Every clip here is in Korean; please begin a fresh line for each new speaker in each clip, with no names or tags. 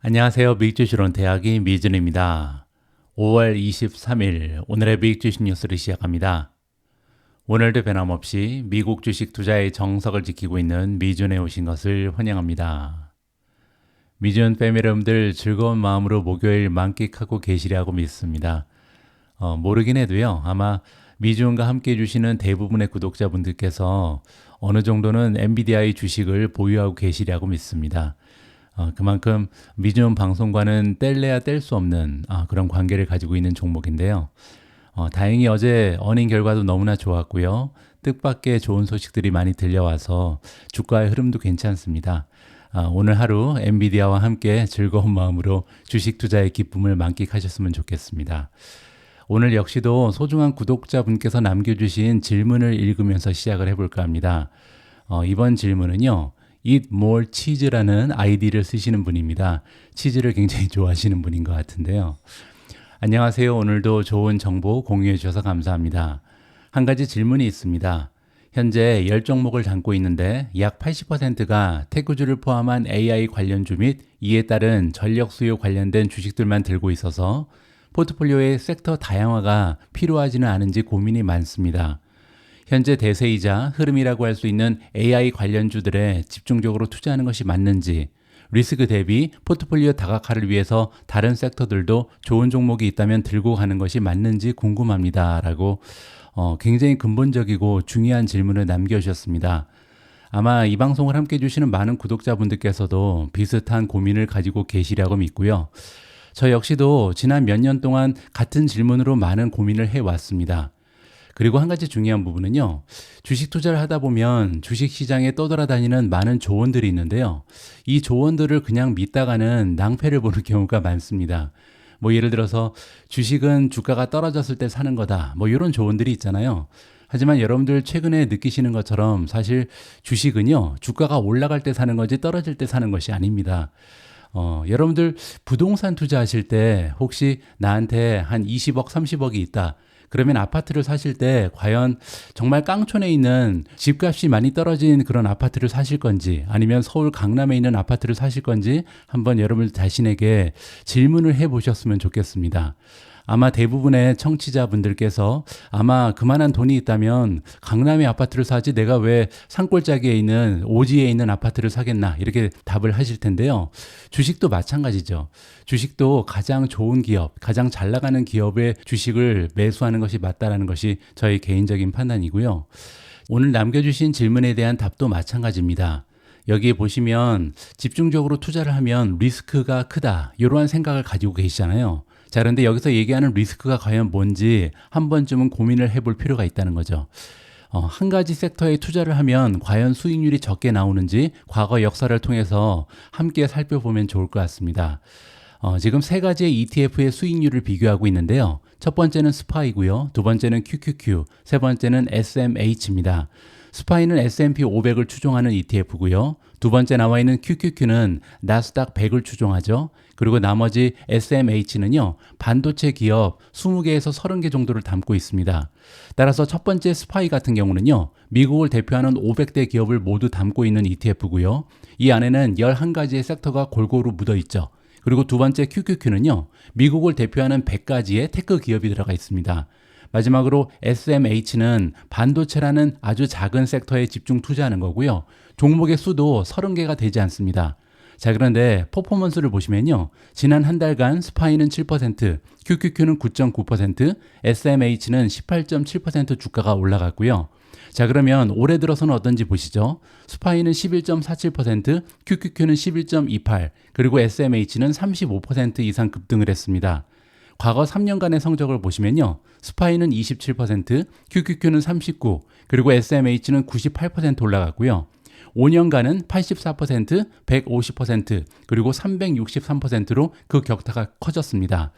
안녕하세요. 미익주식론 대학의 미준입니다. 5월 23일 오늘의 미익주식 뉴스를 시작합니다. 오늘도 변함없이 미국 주식 투자의 정석을 지키고 있는 미준에 오신 것을 환영합니다. 미준 패밀리 여러분들 즐거운 마음으로 목요일 만끽하고 계시리라고 믿습니다. 모르긴 해도요. 아마 미준과 함께 해주시는 대부분의 구독자분들께서 어느 정도는 엔비디아의 주식을 보유하고 계시리라고 믿습니다. 그만큼 미준 방송과는 뗄래야 뗄 수 없는 그런 관계를 가지고 있는 종목인데요. 다행히 어제 어닝 결과도 너무나 좋았고요. 뜻밖의 좋은 소식들이 많이 들려와서 주가의 흐름도 괜찮습니다. 오늘 하루 엔비디아와 함께 즐거운 마음으로 주식 투자의 기쁨을 만끽하셨으면 좋겠습니다. 오늘 역시도 소중한 구독자분께서 남겨주신 질문을 읽으면서 시작을 해볼까 합니다. 이번 질문은요. Eat More Cheese라는 아이디를 쓰시는 분입니다. 치즈를 굉장히 좋아하시는 분인 것 같은데요. 안녕하세요. 오늘도 좋은 정보 공유해 주셔서 감사합니다. 한 가지 질문이 있습니다. 현재 10종목을 담고 있는데 약 80%가 테크주를 포함한 AI 관련주 및 이에 따른 전력 수요 관련된 주식들만 들고 있어서 포트폴리오의 섹터 다양화가 필요하지는 않은지 고민이 많습니다. 현재 대세이자 흐름이라고 할 수 있는 AI 관련주들에 집중적으로 투자하는 것이 맞는지, 리스크 대비 포트폴리오 다각화를 위해서 다른 섹터들도 좋은 종목이 있다면 들고 가는 것이 맞는지 궁금합니다. 라고 굉장히 근본적이고 중요한 질문을 남겨주셨습니다. 아마 이 방송을 함께 해주시는 많은 구독자분들께서도 비슷한 고민을 가지고 계시리라고 믿고요. 저 역시도 지난 몇 년 동안 같은 질문으로 많은 고민을 해왔습니다. 그리고 한 가지 중요한 부분은요. 주식 투자를 하다 보면 주식 시장에 떠돌아다니는 많은 조언들이 있는데요. 이 조언들을 그냥 믿다가는 낭패를 보는 경우가 많습니다. 예를 들어서 주식은 주가가 떨어졌을 때 사는 거다. 이런 조언들이 있잖아요. 하지만 여러분들 최근에 느끼시는 것처럼 사실 주식은요. 주가가 올라갈 때 사는 거지 떨어질 때 사는 것이 아닙니다. 여러분들 부동산 투자하실 때 혹시 나한테 한 20억, 30억이 있다. 그러면 아파트를 사실 때 과연 정말 깡촌에 있는 집값이 많이 떨어진 그런 아파트를 사실 건지 아니면 서울 강남에 있는 아파트를 사실 건지 한번 여러분 자신에게 질문을 해보셨으면 좋겠습니다. 아마 대부분의 청취자분들께서 아마 그만한 돈이 있다면 강남의 아파트를 사지 내가 왜 산골짜기에 있는 오지에 있는 아파트를 사겠나 이렇게 답을 하실 텐데요. 주식도 마찬가지죠. 주식도 가장 좋은 기업, 가장 잘 나가는 기업의 주식을 매수하는 것이 맞다라는 것이 저희 개인적인 판단이고요. 오늘 남겨주신 질문에 대한 답도 마찬가지입니다. 여기 보시면 집중적으로 투자를 하면 리스크가 크다 이러한 생각을 가지고 계시잖아요. 자, 그런데 여기서 얘기하는 리스크가 과연 뭔지 한 번쯤은 고민을 해볼 필요가 있다는 거죠. 한 가지 섹터에 투자를 하면 과연 수익률이 적게 나오는지 과거 역사를 통해서 함께 살펴보면 좋을 것 같습니다. 지금 세 가지의 ETF의 수익률을 비교하고 있는데요. 첫 번째는 스파이고요. 두 번째는 QQQ, 세 번째는 SMH입니다. 스파이는 S&P 500을 추종하는 ETF고요. 두 번째 나와 있는 QQQ는 나스닥 100을 추종하죠. 그리고 나머지 SMH는요. 반도체 기업 20개에서 30개 정도를 담고 있습니다. 따라서 첫 번째 스파이 같은 경우는요. 미국을 대표하는 500대 기업을 모두 담고 있는 ETF고요. 이 안에는 11가지의 섹터가 골고루 묻어 있죠. 그리고 두 번째 QQQ는요. 미국을 대표하는 100가지의 테크 기업이 들어가 있습니다. 마지막으로 SMH는 반도체라는 아주 작은 섹터에 집중 투자하는 거고요. 종목의 수도 30개가 되지 않습니다. 자, 그런데 퍼포먼스를 보시면요. 지난 한 달간 스파이는 7%, QQQ는 9.9%, SMH는 18.7% 주가가 올라갔고요. 자, 그러면 올해 들어서는 어떤지 보시죠. 스파이는 11.47%, QQQ는 11.28%, 그리고 SMH는 35% 이상 급등을 했습니다. 과거 3년간의 성적을 보시면요. 스파이는 27%, QQQ는 39%, 그리고 SMH는 98% 올라갔고요. 5년간은 84%, 150%, 그리고 363%로 그 격차가 커졌습니다.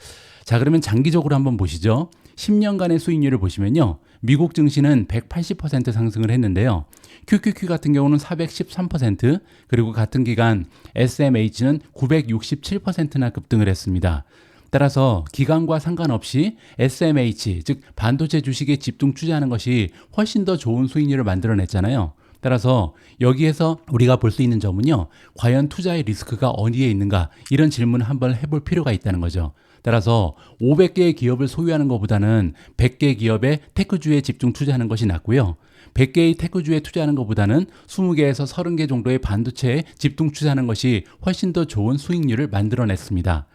자, 그러면 장기적으로 한번 보시죠. 10년간의 수익률을 보시면요. 미국 증시는 180% 상승을 했는데요. QQQ 같은 경우는 413%, 그리고 같은 기간 SMH는 967%나 급등을 했습니다. 따라서 기간과 상관없이 SMH, 즉 반도체 주식에 집중 투자하는 것이 훨씬 더 좋은 수익률을 만들어냈잖아요. 따라서 여기에서 우리가 볼 수 있는 점은요, 과연 투자의 리스크가 어디에 있는가, 이런 질문을 한번 해볼 필요가 있다는 거죠. 따라서 500개의 기업을 소유하는 것보다는 100개 기업의 테크주에 집중 투자하는 것이 낫고요. 100개의 테크주에 투자하는 것보다는 20개에서 30개 정도의 반도체에 집중 투자하는 것이 훨씬 더 좋은 수익률을 만들어냈습니다.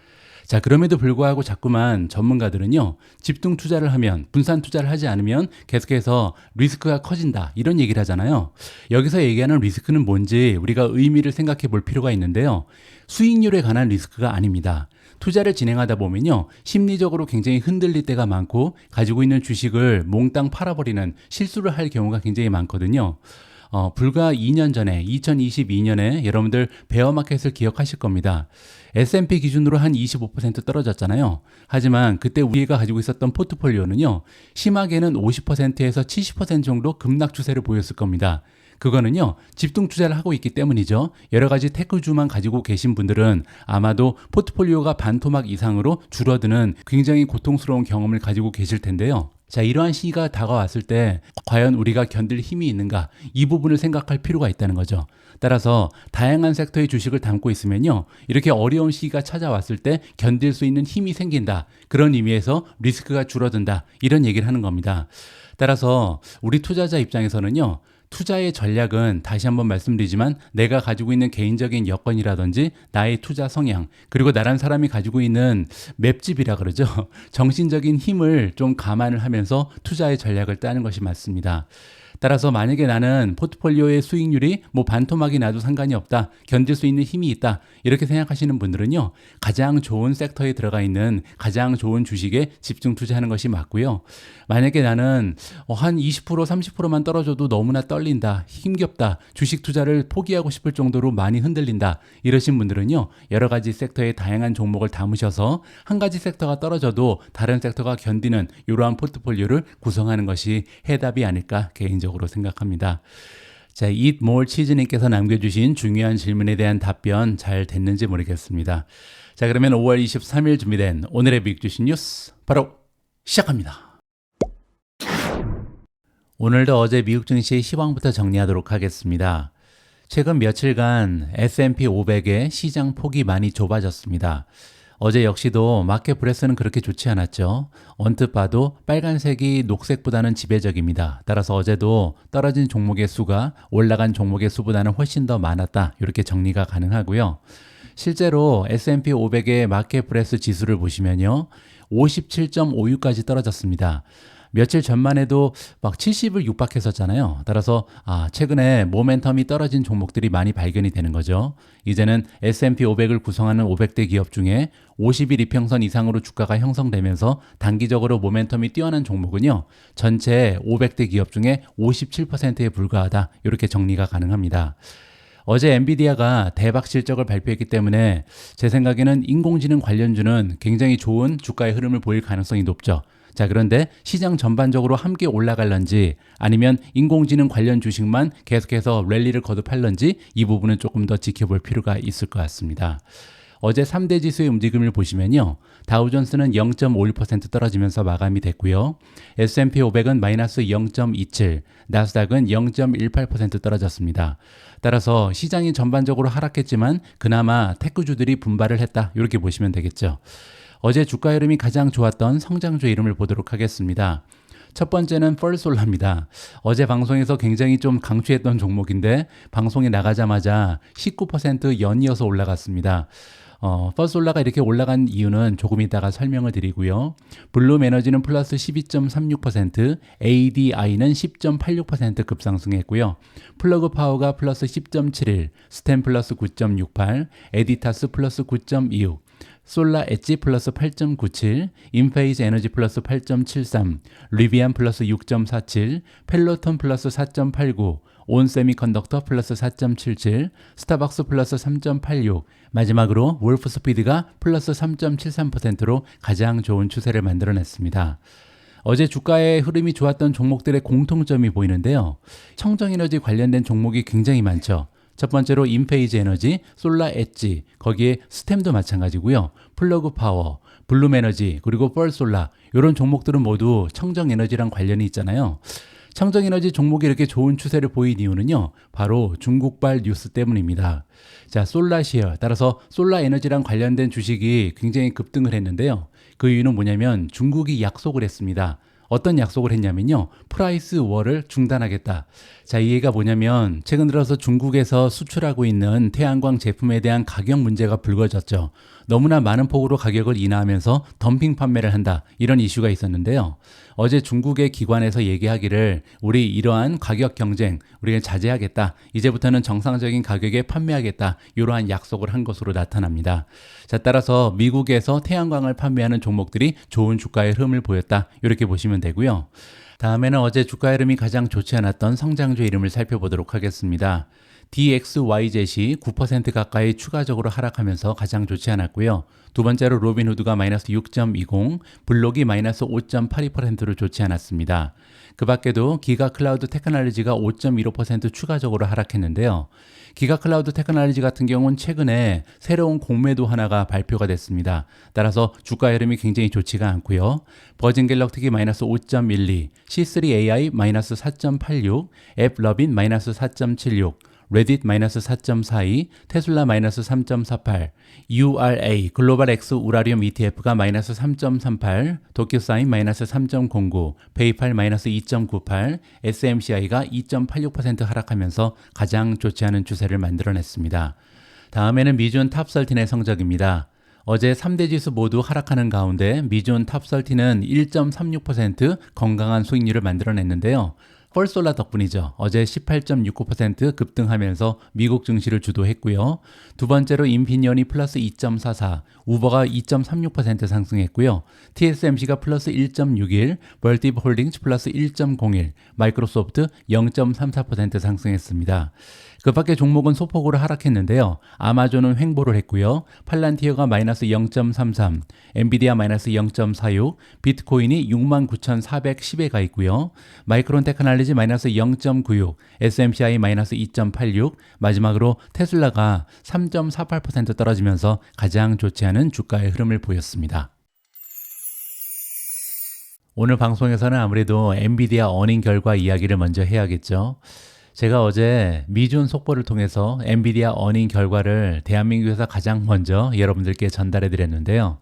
자, 그럼에도 불구하고 자꾸만 전문가들은요, 집중 투자를 하면, 분산 투자를 하지 않으면 계속해서 리스크가 커진다, 이런 얘기를 하잖아요. 여기서 얘기하는 리스크는 뭔지 우리가 의미를 생각해 볼 필요가 있는데요. 수익률에 관한 리스크가 아닙니다. 투자를 진행하다 보면요, 심리적으로 굉장히 흔들릴 때가 많고, 가지고 있는 주식을 몽땅 팔아버리는 실수를 할 경우가 굉장히 많거든요. 불과 2년 전에 2022년에 여러분들 베어마켓을 기억하실 겁니다. S&P 기준으로 한 25% 떨어졌잖아요. 하지만 그때 우리가 가지고 있었던 포트폴리오는요, 심하게는 50%에서 70% 정도 급락 추세를 보였을 겁니다. 그거는요, 집중 투자를 하고 있기 때문이죠. 여러 가지 테크주만 가지고 계신 분들은 아마도 포트폴리오가 반토막 이상으로 줄어드는 굉장히 고통스러운 경험을 가지고 계실 텐데요. 자, 이러한 시기가 다가왔을 때 과연 우리가 견딜 힘이 있는가, 이 부분을 생각할 필요가 있다는 거죠. 따라서 다양한 섹터의 주식을 담고 있으면요, 이렇게 어려운 시기가 찾아왔을 때 견딜 수 있는 힘이 생긴다, 그런 의미에서 리스크가 줄어든다, 이런 얘기를 하는 겁니다. 따라서 우리 투자자 입장에서는요, 투자의 전략은 다시 한번 말씀드리지만 내가 가지고 있는 개인적인 여건이라든지 나의 투자 성향, 그리고 나란 사람이 가지고 있는 맵집이라 그러죠. 정신적인 힘을 좀 감안을 하면서 투자의 전략을 짜는 것이 맞습니다. 따라서 만약에 나는 포트폴리오의 수익률이 반토막이 나도 상관이 없다, 견딜 수 있는 힘이 있다, 이렇게 생각하시는 분들은요, 가장 좋은 섹터에 들어가 있는 가장 좋은 주식에 집중 투자하는 것이 맞고요. 만약에 나는 한 20% 30%만 떨어져도 너무나 떨린다, 힘겹다, 주식 투자를 포기하고 싶을 정도로 많이 흔들린다, 이러신 분들은요, 여러 가지 섹터의 다양한 종목을 담으셔서 한 가지 섹터가 떨어져도 다른 섹터가 견디는 이러한 포트폴리오를 구성하는 것이 해답이 아닐까 개인적으로 생각합니다. 자, Eat More 치즈님께서 남겨주신 중요한 질문에 대한 답변 잘 됐는지 모르겠습니다. 자, 그러면 5월 23일 준비된 오늘의 미국 주식 뉴스 바로 시작합니다. 오늘도 어제 미국 증시 시황부터 정리하도록 하겠습니다. 최근 며칠간 S&P 500의 시장 폭이 많이 좁아졌습니다. 어제 역시도 마켓 브레스는 그렇게 좋지 않았죠. 언뜻 봐도 빨간색이 녹색보다는 지배적입니다. 따라서 어제도 떨어진 종목의 수가 올라간 종목의 수보다는 훨씬 더 많았다, 이렇게 정리가 가능하고요. 실제로 S&P 500의 마켓 브레스 지수를 보시면요, 57.56까지 떨어졌습니다. 며칠 전만 해도 막 70을 육박했었잖아요. 따라서 최근에 모멘텀이 떨어진 종목들이 많이 발견이 되는 거죠. 이제는 S&P 500을 구성하는 500대 기업 중에 50일 이평선 이상으로 주가가 형성되면서 단기적으로 모멘텀이 뛰어난 종목은요, 전체 500대 기업 중에 57%에 불과하다, 이렇게 정리가 가능합니다. 어제 엔비디아가 대박 실적을 발표했기 때문에 제 생각에는 인공지능 관련주는 굉장히 좋은 주가의 흐름을 보일 가능성이 높죠. 자, 그런데 시장 전반적으로 함께 올라갈런지 아니면 인공지능 관련 주식만 계속해서 랠리를 거듭할런지 이 부분은 조금 더 지켜볼 필요가 있을 것 같습니다. 어제 3대 지수의 움직임을 보시면요, 다우존스는 0.51% 떨어지면서 마감이 됐고요. S&P 500은 마이너스 0.27, 나스닥은 0.18% 떨어졌습니다. 따라서 시장이 전반적으로 하락했지만 그나마 테크주들이 분발을 했다, 이렇게 보시면 되겠죠. 어제 주가 흐름이 가장 좋았던 성장주 이름을 보도록 하겠습니다. 첫 번째는 펄솔라입니다. 어제 방송에서 굉장히 좀 강추했던 종목인데 방송에 나가자마자 19% 연이어서 올라갔습니다. 펄솔라가 이렇게 올라간 이유는 조금 이따가 설명을 드리고요. 블룸 에너지는 플러스 12.36%, ADI는 10.86% 급상승했고요. 플러그 파워가 플러스 10.71, 스템 플러스 9.68, 에디타스 플러스 9.26, 솔라 엣지 플러스 8.97, 인페이즈 에너지 플러스 8.73, 리비안 플러스 6.47, 펠로톤 플러스 4.89, 온 세미컨덕터 플러스 4.77, 스타벅스 플러스 3.86, 마지막으로 wolfspeed가 플러스 3.73%로 가장 좋은 추세를 만들어냈습니다. 어제 주가의 흐름이 좋았던 종목들의 공통점이 보이는데요. 청정에너지 관련된 종목이 굉장히 많죠. 첫 번째로 인페이즈 에너지, 솔라 엣지, 거기에 스템도 마찬가지고요. 플러그 파워, 블룸 에너지, 그리고 펄솔라, 이런 종목들은 모두 청정 에너지랑 관련이 있잖아요. 청정에너지 종목이 이렇게 좋은 추세를 보인 이유는요, 바로 중국발 뉴스 때문입니다. 자, 솔라시어, 따라서 솔라에너지랑 관련된 주식이 굉장히 급등을 했는데요. 그 이유는 뭐냐면 중국이 약속을 했습니다. 어떤 약속을 했냐면요, 프라이스 워를 중단하겠다. 자, 이 얘기가 뭐냐면 최근 들어서 중국에서 수출하고 있는 태양광 제품에 대한 가격 문제가 불거졌죠. 너무나 많은 폭으로 가격을 인하하면서 덤핑 판매를 한다, 이런 이슈가 있었는데요. 어제 중국의 기관에서 얘기하기를 우리 이러한 가격 경쟁 우리가 자제하겠다, 이제부터는 정상적인 가격에 판매하겠다, 이러한 약속을 한 것으로 나타납니다. 자, 따라서 미국에서 태양광을 판매하는 종목들이 좋은 주가의 흐름을 보였다, 이렇게 보시면 되고요. 다음에는 어제 주가 흐름이 가장 좋지 않았던 성장주 이름을 살펴보도록 하겠습니다. DXYZ이 9% 가까이 추가적으로 하락하면서 가장 좋지 않았고요. 두 번째로 로빈후드가 마이너스 6.20, 블록이 마이너스 5.82%로 좋지 않았습니다. 그 밖에도 기가클라우드 테크놀로지가 5.15% 추가적으로 하락했는데요. 기가클라우드 테크놀로지 같은 경우는 최근에 새로운 공매도 하나가 발표가 됐습니다. 따라서 주가 흐름이 굉장히 좋지가 않고요. 버진갤럭틱이 마이너스 5.12, C3AI 마이너스 4.86, 앱러빈 마이너스 4.76, 레딧 마이너스 4.42, 테슬라 마이너스 3.48, URA 글로벌 X 우라리움 ETF가 마이너스 3.38, 도큐사인 마이너스 3.09, 페이팔 마이너스 2.98, SMCI가 2.86% 하락하면서 가장 좋지 않은 추세를 만들어냈습니다. 다음에는 미준 탑13의 성적입니다. 어제 3대 지수 모두 하락하는 가운데 미준 탑13는 1.36% 건강한 수익률을 만들어냈는데요. 펄솔라 덕분이죠. 어제 18.69% 급등하면서 미국 증시를 주도했고요. 두 번째로 인피니언이 플러스 2.44, 우버가 2.36% 상승했고요. TSMC가 플러스 1.61, 벌티브 홀딩스 플러스 1.01, 마이크로소프트 0.34% 상승했습니다. 그 밖에 종목은 소폭으로 하락했는데요. 아마존은 횡보를 했고요. 팔란티어가 마이너스 0.33, 엔비디아 마이너스 0.46, 비트코인이 69,410에 가 있고요. 마이크론 테크놀로지 마이너스 0.96, SMCI 마이너스 2.86, 마지막으로 테슬라가 3.48% 떨어지면서 가장 좋지 않은 주가의 흐름을 보였습니다. 오늘 방송에서는 아무래도 엔비디아 어닝 결과 이야기를 먼저 해야겠죠. 제가 어제 미준 속보를 통해서 엔비디아 어닝 결과를 대한민국에서 가장 먼저 여러분들께 전달해 드렸는데요.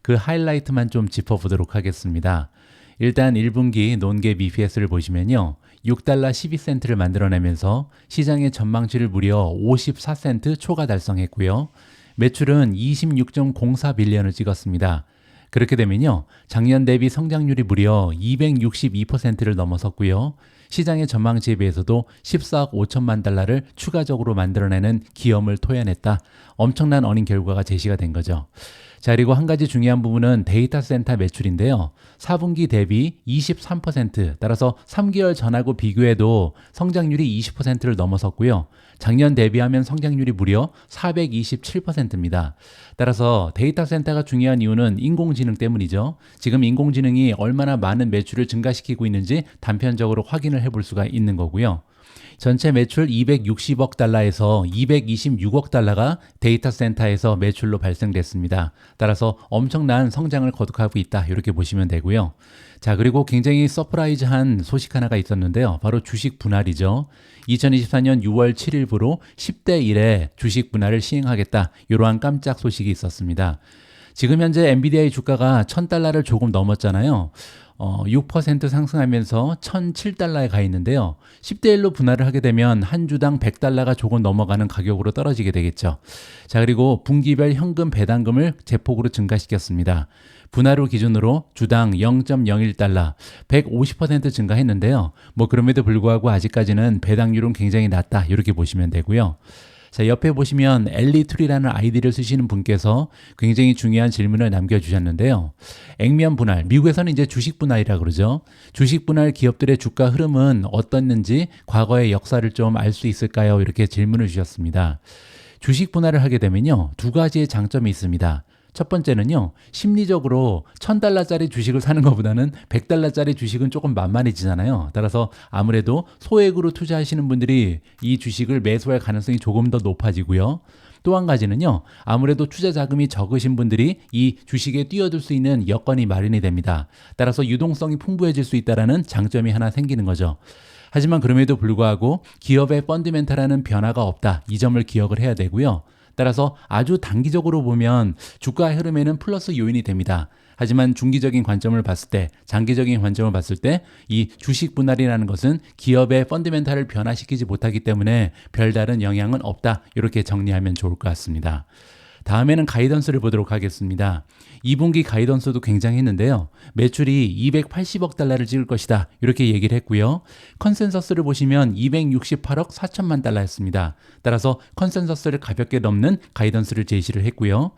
그 하이라이트만 좀 짚어보도록 하겠습니다. 일단 1분기 논갭 EPS를 보시면요. 6달러 12센트를 만들어내면서 시장의 전망치를 무려 54센트 초과 달성했고요. 매출은 26.04빌리언을 찍었습니다. 그렇게 되면요, 작년 대비 성장률이 무려 262%를 넘어섰고요. 시장의 전망치에 비해서도 14억 5천만 달러를 추가적으로 만들어내는 기염을 토해냈다. 엄청난 어닝 결과가 제시가 된 거죠. 자, 그리고 한 가지 중요한 부분은 데이터 센터 매출인데요. 4분기 대비 23%, 따라서 3개월 전하고 비교해도 성장률이 20%를 넘어섰고요. 작년 대비하면 성장률이 무려 427%입니다. 따라서 데이터 센터가 중요한 이유는 인공지능 때문이죠. 지금 인공지능이 얼마나 많은 매출을 증가시키고 있는지 단편적으로 확인을 해볼 수가 있는 거고요. 전체 매출 260억 달러에서 226억 달러가 데이터 센터에서 매출로 발생됐습니다. 따라서 엄청난 성장을 거듭하고 있다, 이렇게 보시면 되고요. 자, 그리고 굉장히 서프라이즈한 소식 하나가 있었는데요. 바로 주식 분할이죠. 2024년 6월 7일부로 10대 1의 주식 분할을 시행하겠다, 이러한 깜짝 소식이 있었습니다. 지금 현재 엔비디아의 주가가 1000달러를 조금 넘었잖아요. 6% 상승하면서 1007달러에 가 있는데요. 10대 1로 분할을 하게 되면 한 주당 100달러가 조금 넘어가는 가격으로 떨어지게 되겠죠. 자, 그리고 분기별 현금 배당금을 제폭으로 증가시켰습니다. 분할 후 기준으로 주당 0.01달러, 150% 증가했는데요. 그럼에도 불구하고 아직까지는 배당률은 굉장히 낮다, 이렇게 보시면 되고요. 자, 옆에 보시면 엘리툴이라는 아이디를 쓰시는 분께서 굉장히 중요한 질문을 남겨주셨는데요. 액면 분할, 미국에서는 이제 주식 분할이라고 그러죠. 주식 분할 기업들의 주가 흐름은 어떻는지 과거의 역사를 좀 알 수 있을까요? 이렇게 질문을 주셨습니다. 주식 분할을 하게 되면요, 두 가지의 장점이 있습니다. 첫 번째는요, 심리적으로 1000달러짜리 주식을 사는 것보다는 100달러짜리 주식은 조금 만만해지잖아요. 따라서 아무래도 소액으로 투자하시는 분들이 이 주식을 매수할 가능성이 조금 더 높아지고요. 또 한 가지는요. 아무래도 투자 자금이 적으신 분들이 이 주식에 뛰어들 수 있는 여건이 마련이 됩니다. 따라서 유동성이 풍부해질 수 있다는 장점이 하나 생기는 거죠. 하지만 그럼에도 불구하고 기업의 펀드멘탈하는 변화가 없다. 이 점을 기억을 해야 되고요. 따라서 아주 단기적으로 보면 주가 흐름에는 플러스 요인이 됩니다. 하지만 중기적인 관점을 봤을 때, 장기적인 관점을 봤을 때 이 주식 분할이라는 것은 기업의 펀드멘탈을 변화시키지 못하기 때문에 별다른 영향은 없다. 이렇게 정리하면 좋을 것 같습니다. 다음에는 가이던스를 보도록 하겠습니다. 2분기 가이던스도 굉장했는데요. 매출이 280억 달러를 찍을 것이다. 이렇게 얘기를 했고요. 컨센서스를 보시면 268억 4천만 달러였습니다. 따라서 컨센서스를 가볍게 넘는 가이던스를 제시를 했고요.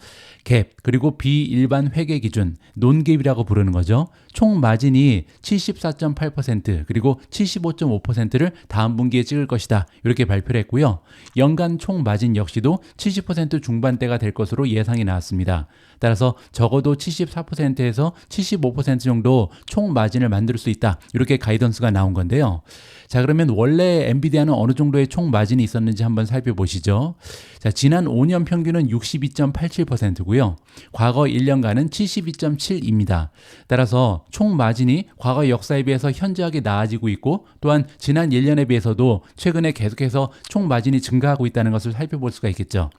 갭 그리고 비일반 회계 기준, 논갭이라고 부르는 거죠. 총 마진이 74.8% 그리고 75.5%를 다음 분기에 찍을 것이다. 이렇게 발표를 했고요. 연간 총 마진 역시도 70% 중반대가 될 것으로 예상이 나왔습니다. 따라서 적어도 74%에서 75% 정도 총 마진을 만들 수 있다. 이렇게 가이던스가 나온 건데요. 자, 그러면 원래 엔비디아는 어느 정도의 총 마진이 있었는지 한번 살펴보시죠. 자, 지난 5년 평균은 62.87%고요. 과거 1년간은 72.7입니다. 따라서 총 마진이 과거 역사에 비해서 현저하게 나아지고 있고 또한 지난 1년에 비해서도 최근에 계속해서 총 마진이 증가하고 있다는 것을 살펴볼 수가 있겠죠.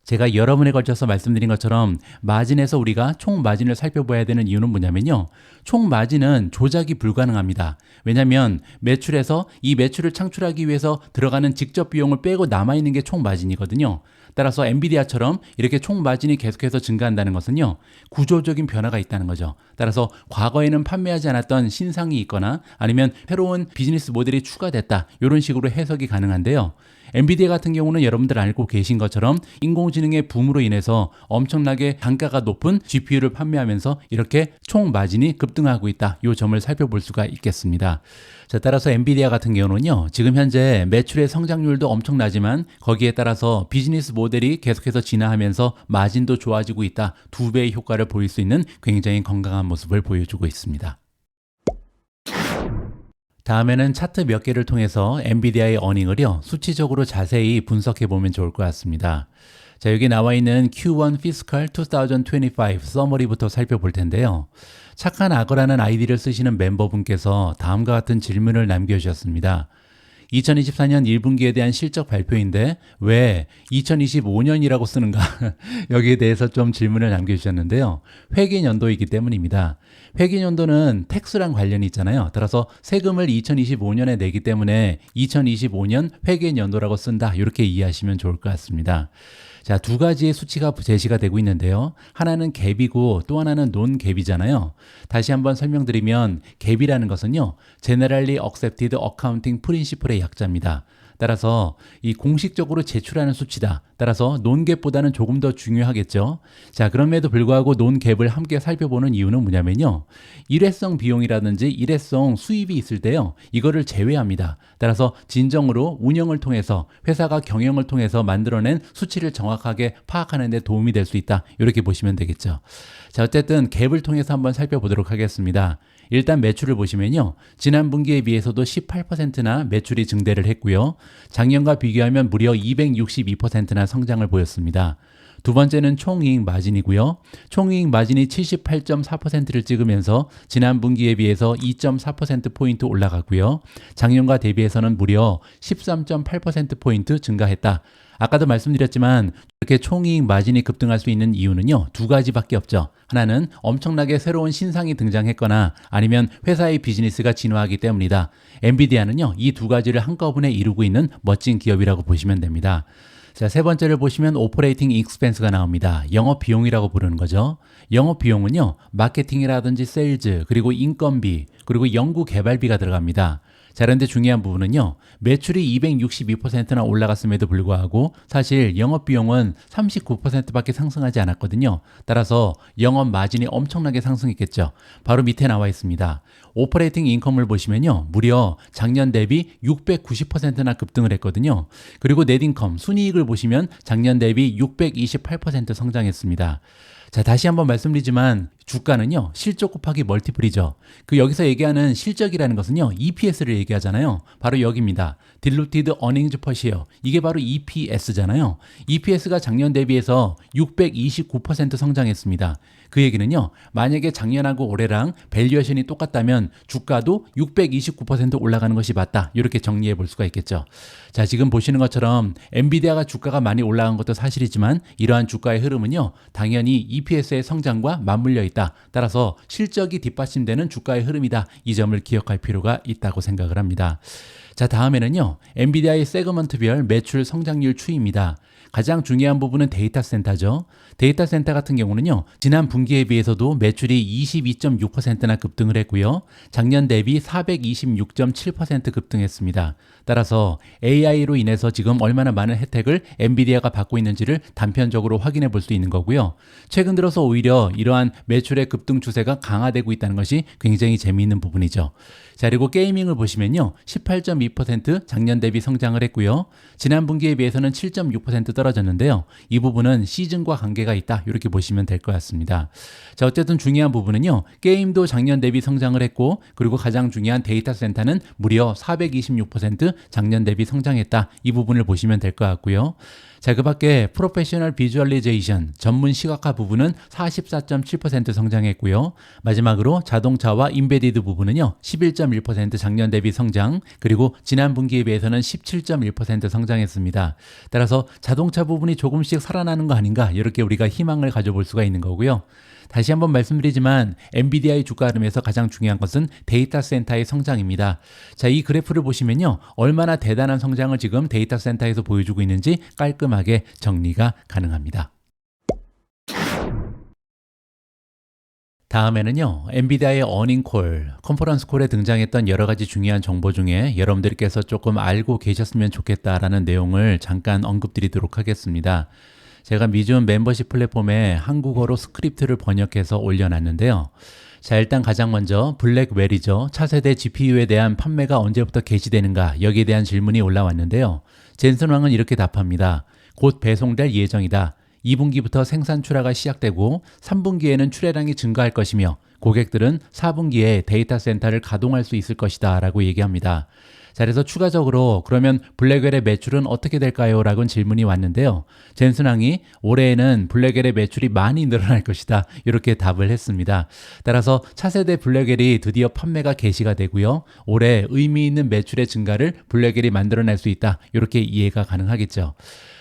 제가 여러 번에 걸쳐서 말씀드린 것처럼 마진에서 우리가 총 마진을 살펴봐야 되는 이유는 뭐냐면요. 총 마진은 조작이 불가능합니다. 왜냐하면 매출에서 이 매출을 창출하기 위해서 들어가는 직접 비용을 빼고 남아있는 게 총 마진이거든요. 따라서 엔비디아처럼 이렇게 총 마진이 계속해서 증가한다는 것은요. 구조적인 변화가 있다는 거죠. 따라서 과거에는 판매하지 않았던 신상이 있거나 아니면 새로운 비즈니스 모델이 추가됐다. 이런 식으로 해석이 가능한데요. 엔비디아 같은 경우는 여러분들 알고 계신 것처럼 인공지능의 붐으로 인해서 엄청나게 단가가 높은 GPU를 판매하면서 이렇게 총 마진이 급등하고 있다. 이 점을 살펴볼 수가 있겠습니다. 자, 따라서 엔비디아 같은 경우는요. 지금 현재 매출의 성장률도 엄청나지만 거기에 따라서 비즈니스 모델이 계속해서 진화하면서 마진도 좋아지고 있다. 2배의 효과를 보일 수 있는 굉장히 건강한 모습을 보여주고 있습니다. 다음에는 차트 몇 개를 통해서 엔비디아의 어닝을요 수치적으로 자세히 분석해 보면 좋을 것 같습니다. 자, 여기 나와 있는 Q1 Fiscal 2025 서머리부터 살펴볼 텐데요. 착한 악어라는 아이디를 쓰시는 멤버분께서 다음과 같은 질문을 남겨주셨습니다. 2024년 1분기에 대한 실적 발표인데 왜 2025년이라고 쓰는가? 여기에 대해서 좀 질문을 남겨주셨는데요. 회계연도이기 때문입니다. 회계연도는 텍스랑 관련이 있잖아요. 따라서 세금을 2025년에 내기 때문에 2025년 회계연도라고 쓴다. 이렇게 이해하시면 좋을 것 같습니다. 자, 두 가지의 수치가 제시가 되고 있는데요. 하나는 갭이고 또 하나는 논갭이잖아요. 다시 한번 설명드리면 갭이라는 것은요. Generally Accepted Accounting Principle의 약자입니다. 따라서 이 공식적으로 제출하는 수치다. 따라서 논갭보다는 조금 더 중요하겠죠. 자, 그럼에도 불구하고 논갭을 함께 살펴보는 이유는 뭐냐면요. 일회성 비용이라든지 일회성 수입이 있을 때요. 이거를 제외합니다. 따라서 진정으로 운영을 통해서 회사가 경영을 통해서 만들어낸 수치를 정확하게 파악하는 데 도움이 될 수 있다. 이렇게 보시면 되겠죠. 자, 어쨌든 갭을 통해서 한번 살펴보도록 하겠습니다. 일단 매출을 보시면요. 지난 분기에 비해서도 18%나 매출이 증대를 했고요. 작년과 비교하면 무려 262%나 성장을 보였습니다. 두 번째는 총이익 마진이고요. 총이익 마진이 78.4%를 찍으면서 지난 분기에 비해서 2.4%포인트 올라갔고요. 작년과 대비해서는 무려 13.8%포인트 증가했다. 아까도 말씀드렸지만 이렇게 총이익 마진이 급등할 수 있는 이유는요. 두 가지밖에 없죠. 하나는 엄청나게 새로운 신상이 등장했거나 아니면 회사의 비즈니스가 진화하기 때문이다. 엔비디아는요. 이 두 가지를 한꺼번에 이루고 있는 멋진 기업이라고 보시면 됩니다. 자, 세 번째를 보시면 오퍼레이팅 익스펜스가 나옵니다. 영업 비용이라고 부르는 거죠. 영업 비용은요. 마케팅이라든지 세일즈, 그리고 인건비, 그리고 연구 개발비가 들어갑니다. 자, 그런데 중요한 부분은요. 매출이 262%나 올라갔음에도 불구하고 사실 영업비용은 39%밖에 상승하지 않았거든요. 따라서 영업 마진이 엄청나게 상승했겠죠. 바로 밑에 나와 있습니다. 오퍼레이팅 인컴을 보시면요. 무려 작년 대비 690%나 급등을 했거든요. 그리고 넷인컴, 순이익을 보시면 작년 대비 628% 성장했습니다. 자, 다시 한번 말씀드리지만 주가는요, 실적 곱하기 멀티플이죠. 그 여기서 얘기하는 실적이라는 것은요, EPS를 얘기하잖아요. 바로 여기입니다. Diluted Earnings Per Share. 이게 바로 EPS잖아요. EPS가 작년 대비해서 629% 성장했습니다. 그 얘기는요, 만약에 작년하고 올해랑 밸류에이션이 똑같다면 주가도 629% 올라가는 것이 맞다. 이렇게 정리해 볼 수가 있겠죠. 자, 지금 보시는 것처럼 엔비디아가 주가가 많이 올라간 것도 사실이지만 이러한 주가의 흐름은요, 당연히 EPS의 성장과 맞물려 있다. 따라서 실적이 뒷받침되는 주가의 흐름이다. 이 점을 기억할 필요가 있다고 생각을 합니다. 자, 다음에는요, 엔비디아의 세그먼트별 매출 성장률 추이입니다. 가장 중요한 부분은 데이터 센터죠. 데이터 센터 같은 경우는요, 지난 분기에 비해서도 매출이 22.6%나 급등을 했고요. 작년 대비 426.7% 급등했습니다. 따라서 AI로 인해서 지금 얼마나 많은 혜택을 엔비디아가 받고 있는지를 단편적으로 확인해 볼 수 있는 거고요. 최근 들어서 오히려 이러한 매출의 급등 추세가 강화되고 있다는 것이 굉장히 재미있는 부분이죠. 자, 그리고 게이밍을 보시면요, 18.2% 작년 대비 성장을 했고요. 지난 분기에 비해서는 7.6% 떨어졌는데요. 이 부분은 시즌과 관계가 있다. 이렇게 보시면 될 것 같습니다. 자, 어쨌든 중요한 부분은요, 게임도 작년 대비 성장을 했고, 그리고 가장 중요한 데이터 센터는 무려 426% 작년 대비 성장했다. 이 부분을 보시면 될 것 같고요. 자, 그 밖에 프로페셔널 비주얼리제이션 전문 시각화 부분은 44.7% 성장했고요. 마지막으로 자동차와 인베디드 부분은요, 11.1% 작년 대비 성장, 그리고 지난 분기에 비해서는 17.1% 성장했습니다. 따라서 자동차 부분이 조금씩 살아나는 거 아닌가, 이렇게 우리가 희망을 가져볼 수가 있는 거고요. 다시 한번 말씀드리지만 엔비디아의 주가 흐름에서 가장 중요한 것은 데이터 센터의 성장입니다. 자, 이 그래프를 보시면요, 얼마나 대단한 성장을 지금 데이터 센터에서 보여주고 있는지 깔끔하게 정리가 가능합니다. 다음에는요, 엔비디아의 어닝콜, 컨퍼런스 콜에 등장했던 여러 가지 중요한 정보 중에 여러분들께서 조금 알고 계셨으면 좋겠다라는 내용을 잠깐 언급드리도록 하겠습니다. 제가 미준 멤버십 플랫폼에 한국어로 스크립트를 번역해서 올려놨는데요. 자, 일단 가장 먼저 블랙웰이죠. 차세대 GPU에 대한 판매가 언제부터 개시되는가, 여기에 대한 질문이 올라왔는데요. 젠슨 왕은 이렇게 답합니다. 곧 배송될 예정이다. 2분기부터 생산 출하가 시작되고 3분기에는 출하량이 증가할 것이며 고객들은 4분기에 데이터 센터를 가동할 수 있을 것이다 라고 얘기합니다. 자, 그래서 추가적으로 그러면 블랙웰의 매출은 어떻게 될까요? 라고 질문이 왔는데요. 젠슨 왕이 올해에는 블랙웰의 매출이 많이 늘어날 것이다, 이렇게 답을 했습니다. 따라서 차세대 블랙웰이 드디어 판매가 개시가 되고요. 올해 의미 있는 매출의 증가를 블랙웰이 만들어낼 수 있다, 이렇게 이해가 가능하겠죠.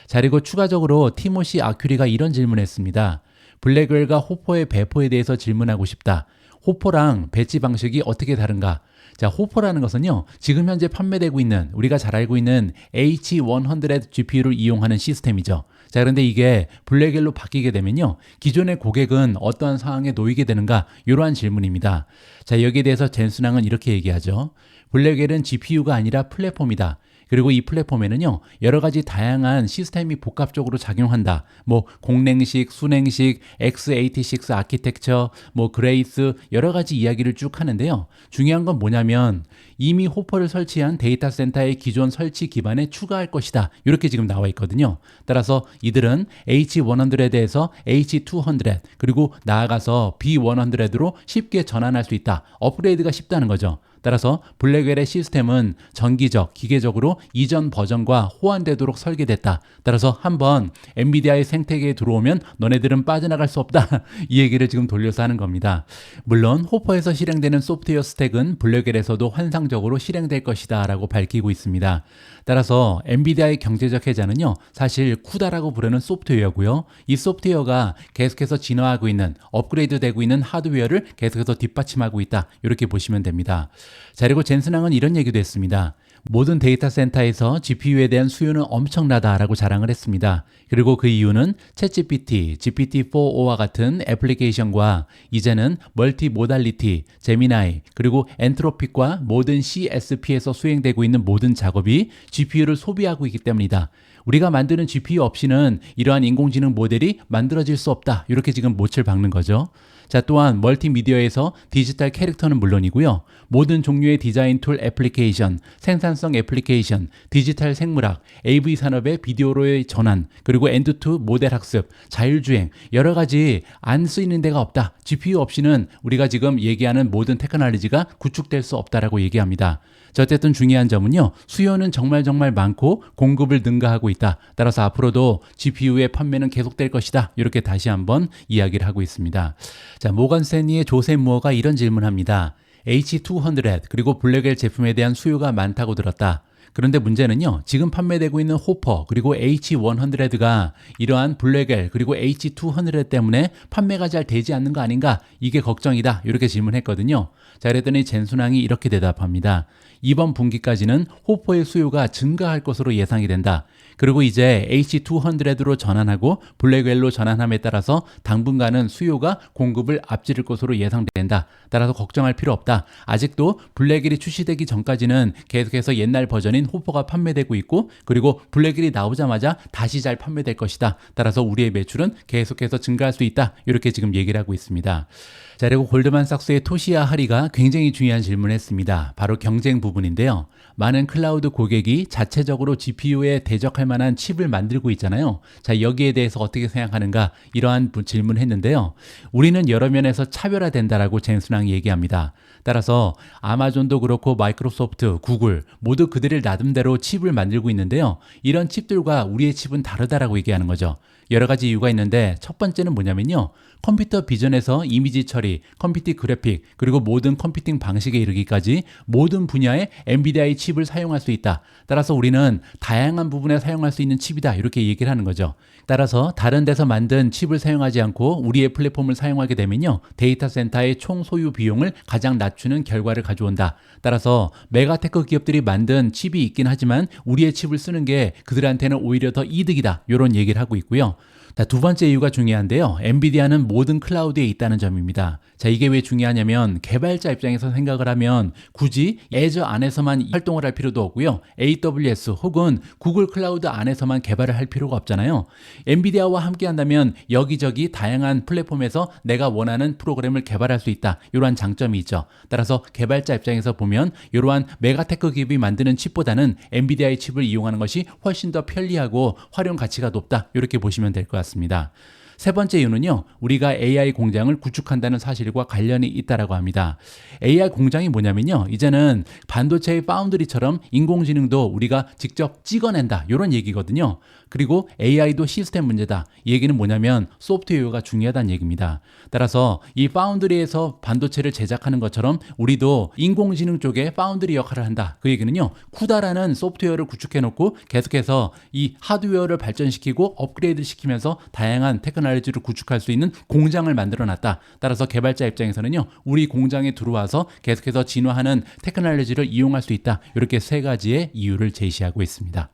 자, 그리고 추가적으로 티모시 아큐리가 이런 질문을 했습니다. 블랙웰과 호퍼의 배포에 대해서 질문하고 싶다. 호퍼랑 배치 방식이 어떻게 다른가? 자, 호퍼라는 것은요, 지금 현재 판매되고 있는, 우리가 잘 알고 있는 H100 GPU를 이용하는 시스템이죠. 자, 그런데 이게 블랙웰로 바뀌게 되면요, 기존의 고객은 어떠한 상황에 놓이게 되는가? 이러한 질문입니다. 자, 여기에 대해서 젠슨 왕은 이렇게 얘기하죠. 블랙웰은 GPU가 아니라 플랫폼이다. 그리고 이 플랫폼에는요, 여러 가지 다양한 시스템이 복합적으로 작용한다. 뭐 공랭식, 순행식, x86 아키텍처, 뭐 그레이스, 여러 가지 이야기를 쭉 하는데요. 중요한 건 뭐냐면 이미 호퍼를 설치한 데이터 센터의 기존 설치 기반에 추가할 것이다. 이렇게 지금 나와 있거든요. 따라서 이들은 H100에서 H200 그리고 나아가서 B100로 쉽게 전환할 수 있다. 업그레이드가 쉽다는 거죠. 따라서 블랙웰의 시스템은 정기적, 기계적으로 이전 버전과 호환되도록 설계됐다. 따라서 한번 엔비디아의 생태계에 들어오면 너네들은 빠져나갈 수 없다. 이 얘기를 지금 돌려서 하는 겁니다. 물론 호퍼에서 실행되는 소프트웨어 스택은 블랙웰에서도 환상적으로 실행될 것이다 라고 밝히고 있습니다. 따라서 엔비디아의 경제적 혜자는요, 사실 쿠다라고 부르는 소프트웨어고요. 이 소프트웨어가 계속해서 진화하고 있는, 업그레이드 되고 있는 하드웨어를 계속해서 뒷받침하고 있다. 이렇게 보시면 됩니다. 자, 그리고 젠슨 왕은 이런 얘기도 했습니다. 모든 데이터 센터에서 GPU에 대한 수요는 엄청나다라고 자랑을 했습니다. 그리고 그 이유는 챗GPT, GPT-4o와 같은 애플리케이션과 이제는 멀티모달리티, 제미나이, 그리고 엔트로픽과 모든 CSP에서 수행되고 있는 모든 작업이 GPU를 소비하고 있기 때문이다. 우리가 만드는 GPU 없이는 이러한 인공지능 모델이 만들어질 수 없다. 이렇게 지금 못을 박는 거죠. 자, 또한 멀티미디어에서 디지털 캐릭터는 물론이고요. 모든 종류의 디자인 툴 애플리케이션, 생산성 애플리케이션, 디지털 생물학, AV 산업의 비디오로의 전환, 그리고 엔드2 모델 학습, 자율주행, 여러 가지 안 쓰이는 데가 없다. GPU 없이는 우리가 지금 얘기하는 모든 테크놀로지가 구축될 수 없다라고 얘기합니다. 자, 어쨌든 중요한 점은요, 수요는 정말 많고 공급을 능가하고 있다. 따라서 앞으로도 GPU의 판매는 계속될 것이다. 이렇게 다시 한번 이야기를 하고 있습니다. 자, 모건 스탠리의 조셉 무어가 이런 질문합니다. H200 그리고 블랙웰 제품에 대한 수요가 많다고 들었다. 그런데 문제는요, 지금 판매되고 있는 호퍼 그리고 H100가 이러한 블랙웰 그리고 H200 때문에 판매가 잘 되지 않는 거 아닌가? 이게 걱정이다. 이렇게 질문했거든요. 자, 그랬더니 젠순왕이 이렇게 대답합니다. 이번 분기까지는 호퍼의 수요가 증가할 것으로 예상이 된다. 그리고 이제 H200로 전환하고 블랙웰로 전환함에 따라서 당분간은 수요가 공급을 앞지를 것으로 예상된다. 따라서 걱정할 필요 없다. 아직도 블랙웰이 출시되기 전까지는 계속해서 옛날 버전인 호퍼가 판매되고 있고, 그리고 블랙웰이 나오자마자 다시 잘 판매될 것이다. 따라서 우리의 매출은 계속해서 증가할 수 있다. 이렇게 지금 얘기를 하고 있습니다. 자, 그리고 골드만삭스의 토시야 하리가 굉장히 중요한 질문을 했습니다. 바로 경쟁 부분인데요. 많은 클라우드 고객이 자체적으로 GPU에 대적할 만한 칩을 만들고 있잖아요. 자, 여기에 대해서 어떻게 생각하는가, 이러한 질문을 했는데요. 우리는 여러 면에서 차별화된다라고 젠슨왕이 얘기합니다. 따라서 아마존도 그렇고 마이크로소프트, 구글 모두 그들의 나름대로 칩을 만들고 있는데요. 이런 칩들과 우리의 칩은 다르다라고 얘기하는 거죠. 여러 가지 이유가 있는데 첫 번째는 뭐냐면요. 컴퓨터 비전에서 이미지 처리, 컴퓨팅 그래픽, 그리고 모든 컴퓨팅 방식에 이르기까지 모든 분야에 엔비디아의 칩을 사용할 수 있다. 따라서 우리는 다양한 부분에 사용할 수 있는 칩이다. 이렇게 얘기를 하는 거죠. 따라서 다른 데서 만든 칩을 사용하지 않고 우리의 플랫폼을 사용하게 되면요. 데이터 센터의 총 소유 비용을 가장 낮추는 결과를 가져온다. 따라서 메가테크 기업들이 만든 칩이 있긴 하지만 우리의 칩을 쓰는 게 그들한테는 오히려 더 이득이다. 이런 얘기를 하고 있고요. 자, 두 번째 이유가 중요한데요. 엔비디아는 모든 클라우드에 있다는 점입니다. 자, 이게 왜 중요하냐면 개발자 입장에서 생각을 하면 굳이 애저 안에서만 활동을 할 필요도 없고요. AWS 혹은 구글 클라우드 안에서만 개발을 할 필요가 없잖아요. 엔비디아와 함께 한다면 여기저기 다양한 플랫폼에서 내가 원하는 프로그램을 개발할 수 있다. 이러한 장점이 있죠. 따라서 개발자 입장에서 보면 이러한 메가테크 기업이 만드는 칩보다는 엔비디아의 칩을 이용하는 것이 훨씬 더 편리하고 활용 가치가 높다. 이렇게 보시면 될 것 같습니다. 세 번째 이유는요, 우리가 AI 공장을 구축한다는 사실과 관련이 있다라고 합니다. AI 공장이 뭐냐면요, 이제는 반도체의 파운드리처럼 인공지능도 우리가 직접 찍어낸다, 이런 얘기거든요. 그리고 AI도 시스템 문제다. 이 얘기는 뭐냐면 소프트웨어가 중요하다는 얘기입니다. 따라서 이 파운드리에서 반도체를 제작하는 것처럼 우리도 인공지능 쪽에 파운드리 역할을 한다. 그 얘기는요, 쿠다라는 소프트웨어를 구축해놓고 계속해서 이 하드웨어를 발전시키고 업그레이드 시키면서 다양한 테크놀로지를 구축할 수 있는 공장을 만들어놨다. 따라서 개발자 입장에서는요, 우리 공장에 들어와서 계속해서 진화하는 테크놀로지를 이용할 수 있다. 이렇게 세 가지의 이유를 제시하고 있습니다.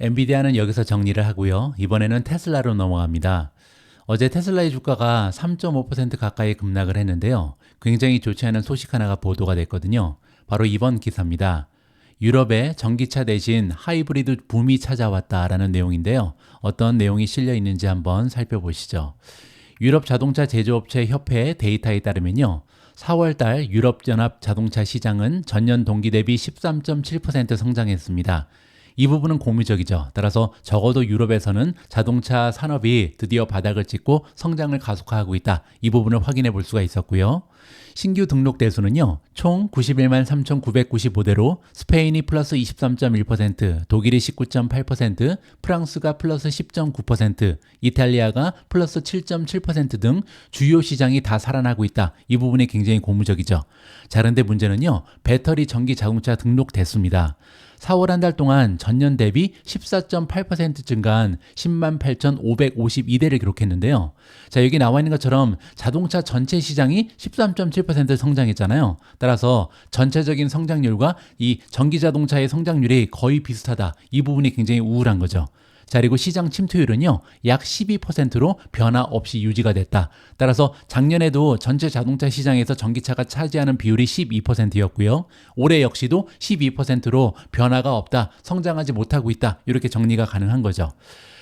엔비디아는 여기서 정리를 하고요. 이번에는 테슬라로 넘어갑니다. 어제 테슬라의 주가가 3.5% 가까이 급락을 했는데요. 굉장히 좋지 않은 소식 하나가 보도가 됐거든요. 바로 이번 기사입니다. 유럽에 전기차 대신 하이브리드 붐이 찾아왔다라는 내용인데요. 어떤 내용이 실려 있는지 한번 살펴보시죠. 유럽 자동차 제조업체 협회 데이터에 따르면요. 4월달 유럽연합 자동차 시장은 전년 동기 대비 13.7% 성장했습니다. 이 부분은 고무적이죠. 따라서 적어도 유럽에서는 자동차 산업이 드디어 바닥을 찍고 성장을 가속화하고 있다. 이 부분을 확인해 볼 수가 있었고요. 신규 등록 대수는요. 총 91만 3,995대로 스페인이 플러스 23.1%, 독일이 19.8%, 프랑스가 플러스 10.9%, 이탈리아가 플러스 7.7% 등 주요 시장이 다 살아나고 있다. 이 부분이 굉장히 고무적이죠. 자, 그런데 문제는요. 배터리 전기 자동차 등록 대수입니다. 4월 한 달 동안 전년 대비 14.8% 증가한 10만 8,552대를 기록했는데요. 자, 여기 나와 있는 것처럼 자동차 전체 시장이 13.7% 성장했잖아요. 따라서 전체적인 성장률과 이 전기 자동차의 성장률이 거의 비슷하다. 이 부분이 굉장히 우울한 거죠. 자, 그리고 시장 침투율은요, 약 12%로 변화 없이 유지가 됐다. 따라서 작년에도 전체 자동차 시장에서 전기차가 차지하는 비율이 12%였고요. 올해 역시도 12%로 변화가 없다, 성장하지 못하고 있다. 이렇게 정리가 가능한 거죠.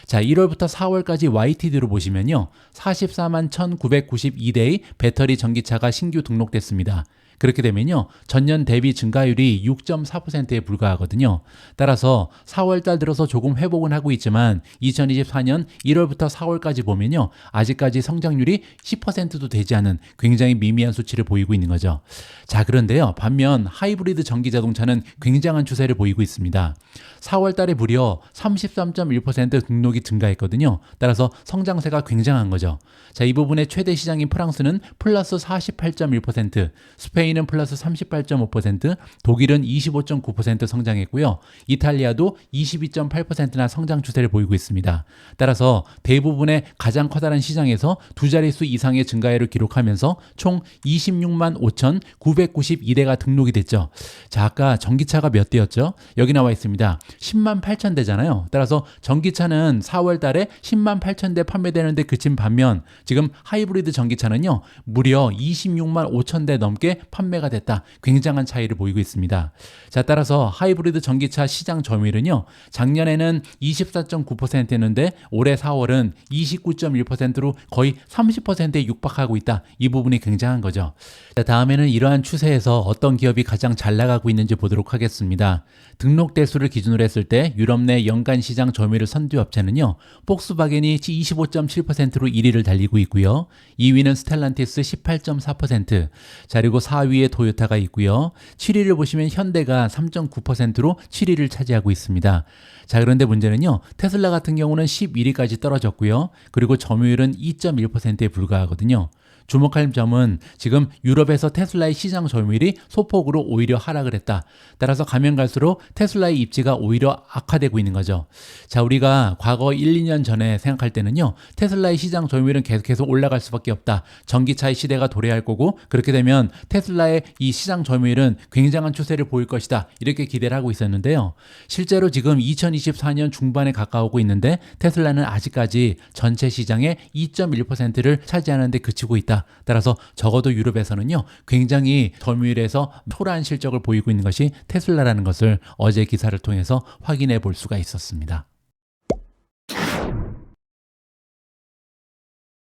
자, 1월부터 4월까지 YTD로 보시면요. 44만 1992대의 배터리 전기차가 신규 등록됐습니다. 그렇게 되면요, 전년 대비 증가율이 6.4%에 불과하거든요. 따라서 4월달 들어서 조금 회복은 하고 있지만 2024년 1월부터 4월까지 보면요, 아직까지 성장률이 10%도 되지 않은 굉장히 미미한 수치를 보이고 있는 거죠. 자, 그런데요, 반면 하이브리드 전기 자동차는 굉장한 추세를 보이고 있습니다. 4월달에 무려 33.1% 등록이 증가했거든요. 따라서 성장세가 굉장한 거죠. 자, 이 부분의 최대 시장인 프랑스는 플러스 48.1%, 스페인은 플러스 38.5%, 독일은 25.9% 성장했고요. 이탈리아도 22.8%나 성장 추세를 보이고 있습니다. 따라서 대부분의 가장 커다란 시장에서 두 자릿수 이상의 증가율을 기록하면서 총 26만 5,992대가 등록이 됐죠. 자, 아까 전기차가 몇 대였죠? 여기 나와 있습니다. 10만 8천 대잖아요. 따라서 전기차는 4월 달에 10만 8천 대 판매되는데 그친 반면 지금 하이브리드 전기차는요, 무려 26만 5천 대 넘게 판매가 됐다. 굉장한 차이를 보이고 있습니다. 자, 따라서 하이브리드 전기차 시장 점유율은요, 작년에는 24.9%였는데 올해 4월은 29.1%로 거의 30%에 육박하고 있다. 이 부분이 굉장한 거죠. 자, 다음에는 이러한 추세에서 어떤 기업이 가장 잘 나가고 있는지 보도록 하겠습니다. 등록 대수를 기준으로 했을 때 유럽 내 연간 시장 점유율 선두 업체는요, 폭스바겐이 25.7%로 1위를 달리고 있고요. 2위는 스텔란티스 18.4%, 자, 그리고 4위에 토요타가 있고요. 7위를 보시면 현대가 3.9%로 7위를 차지하고 있습니다. 자, 그런데 문제는요, 테슬라 같은 경우는 11위까지 떨어졌고요. 그리고 점유율은 2.1%에 불과하거든요. 주목할 점은 지금 유럽에서 테슬라의 시장 점유율이 소폭으로 오히려 하락을 했다. 따라서 가면 갈수록 테슬라의 입지가 오히려 악화되고 있는 거죠. 자, 우리가 과거 1, 2년 전에 생각할 때는요, 테슬라의 시장 점유율은 계속해서 올라갈 수밖에 없다. 전기차의 시대가 도래할 거고, 그렇게 되면 테슬라의 이 시장 점유율은 굉장한 추세를 보일 것이다. 이렇게 기대를 하고 있었는데요. 실제로 지금 2024년 중반에 가까우고 있는데 테슬라는 아직까지 전체 시장의 2.1%를 차지하는 데 그치고 있다. 따라서 적어도 유럽에서는요, 굉장히 점유율에서 초라한 실적을 보이고 있는 것이 테슬라라는 것을 어제 기사를 통해서 확인해 볼 수가 있었습니다.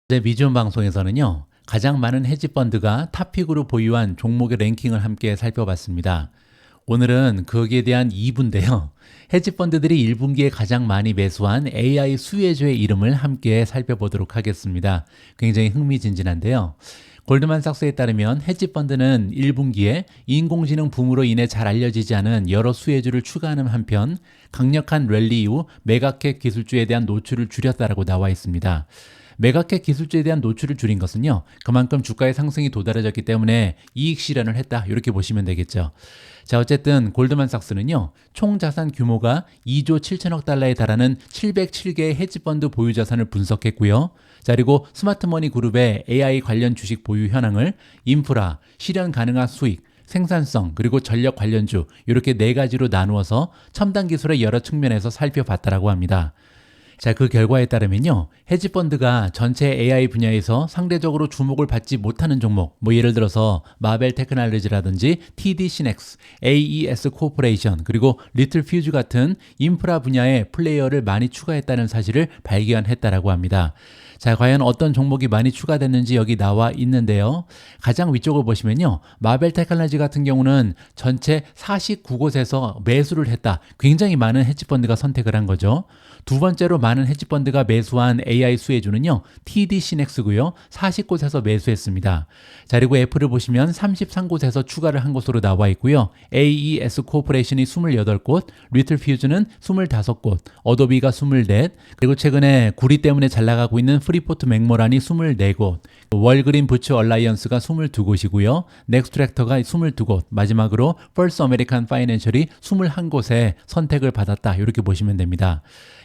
어제 미주원 방송에서는요, 가장 많은 헤지펀드가 탑픽으로 보유한 종목의 랭킹을 함께 살펴봤습니다. 오늘은 거기에 대한 2부인데요. 헤지펀드들이 1분기에 가장 많이 매수한 AI 수혜주의 이름을 함께 살펴보도록 하겠습니다. 굉장히 흥미진진한데요. 골드만삭스에 따르면 헤지펀드는 1분기에 인공지능 붐으로 인해 잘 알려지지 않은 여러 수혜주를 추가하는 한편 강력한 랠리 이후 메가캡 기술주에 대한 노출을 줄였다라고 나와 있습니다. 메가캡 기술주에 대한 노출을 줄인 것은요, 그만큼 주가의 상승이 도달해졌기 때문에 이익 실현을 했다, 이렇게 보시면 되겠죠. 자, 어쨌든 골드만삭스는요, 총 자산 규모가 2조 7천억 달러에 달하는 707개의 헤지펀드 보유 자산을 분석했고요. 자, 그리고 스마트머니 그룹의 AI 관련 주식 보유 현황을 인프라, 실현 가능한 수익, 생산성, 그리고 전력 관련주, 이렇게 네 가지로 나누어서 첨단 기술의 여러 측면에서 살펴봤다라고 합니다. 자, 그 결과에 따르면요, 헤지펀드가 전체 AI 분야에서 상대적으로 주목을 받지 못하는 종목, 예를 들어서 마벨 테크놀로지라든지 TD 시넥스, AES 코퍼레이션, 그리고 리틀퓨즈 같은 인프라 분야의 플레이어를 많이 추가했다는 사실을 발견했다라고 합니다. 자, 과연 어떤 종목이 많이 추가됐는지 여기 나와 있는데요. 가장 위쪽을 보시면요, 마벨 테크놀로지 같은 경우는 전체 49곳에서 매수를 했다. 굉장히 많은 헤지펀드가 선택을 한 거죠. 두 번째로 많은 헤지펀드가 매수한 AI 수혜주는요, TD 시넥스고요. 40곳에서 매수했습니다. 자, 그리고 애플을 보시면 33곳에서 추가를 한 것으로 나와 있고요. AES 코퍼레이션이 28곳, 리틀퓨즈는 25곳, 어도비가 24, 그리고 최근에 구리 때문에 잘 나가고 있는 프리포트 맥모란이 24곳, 월그린 부츠 얼라이언스가 22곳이고요. 넥스트랙터가 22곳, 마지막으로 퍼스트 아메리칸 파이낸셜이 21곳에 선택을 받았다, 이렇게 보시면 됩니다.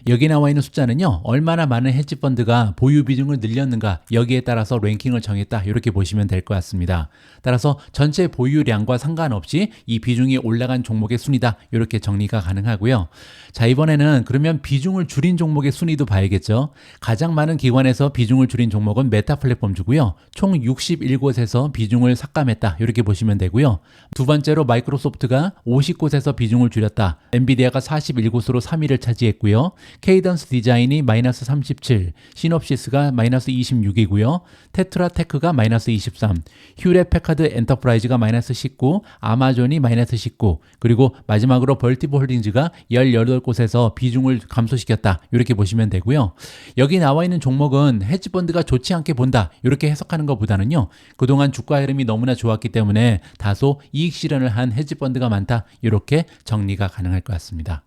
여기 나와 있는 숫자는요, 얼마나 많은 헤지펀드가 보유 비중을 늘렸는가, 여기에 따라서 랭킹을 정했다, 이렇게 보시면 될 것 같습니다. 따라서 전체 보유량과 상관없이 이 비중이 올라간 종목의 순위다, 이렇게 정리가 가능하고요. 자, 이번에는 그러면 비중을 줄인 종목의 순위도 봐야겠죠. 가장 많은 기관에서 비중을 줄인 종목은 메타 플랫폼주고요. 총 61곳에서 비중을 삭감했다, 이렇게 보시면 되고요. 두 번째로 마이크로소프트가 50곳에서 비중을 줄였다. 엔비디아가 41곳으로 3위를 차지했고요. 케이던스 디자인이 마이너스 37, 시놉시스가 마이너스 26이고요. 테트라테크가 마이너스 23, 휴렛 패카드 엔터프라이즈가 마이너스 19, 아마존이 마이너스 19, 그리고 마지막으로 벌티브 홀딩즈가 18곳에서 비중을 감소시켰다. 이렇게 보시면 되고요. 여기 나와 있는 종목은 헤지펀드가 좋지 않게 본다. 이렇게 해석하는 것보다는요. 그동안 주가 흐름이 너무나 좋았기 때문에 다소 이익 실현을 한 헤지펀드가 많다. 이렇게 정리가 가능할 것 같습니다.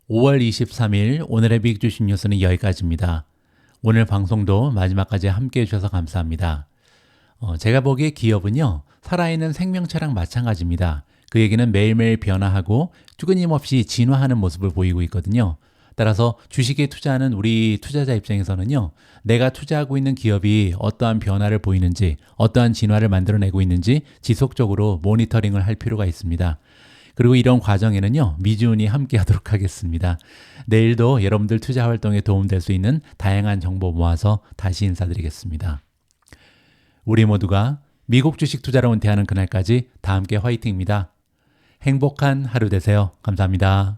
5월 23일 오늘의 빅 주식 뉴스는 여기까지입니다. 오늘 방송도 마지막까지 함께 해주셔서 감사합니다. 제가 보기에 기업은요, 살아있는 생명체랑 마찬가지입니다. 그 얘기는 매일매일 변화하고 끊임없이 진화하는 모습을 보이고 있거든요. 따라서 주식에 투자하는 우리 투자자 입장에서는요, 내가 투자하고 있는 기업이 어떠한 변화를 보이는지, 어떠한 진화를 만들어내고 있는지 지속적으로 모니터링을 할 필요가 있습니다. 그리고 이런 과정에는요, 미주은이 함께 하도록 하겠습니다. 내일도 여러분들 투자 활동에 도움될 수 있는 다양한 정보 모아서 다시 인사드리겠습니다. 우리 모두가 미국 주식 투자로 은퇴하는 그날까지 다 함께 화이팅입니다. 행복한 하루 되세요. 감사합니다.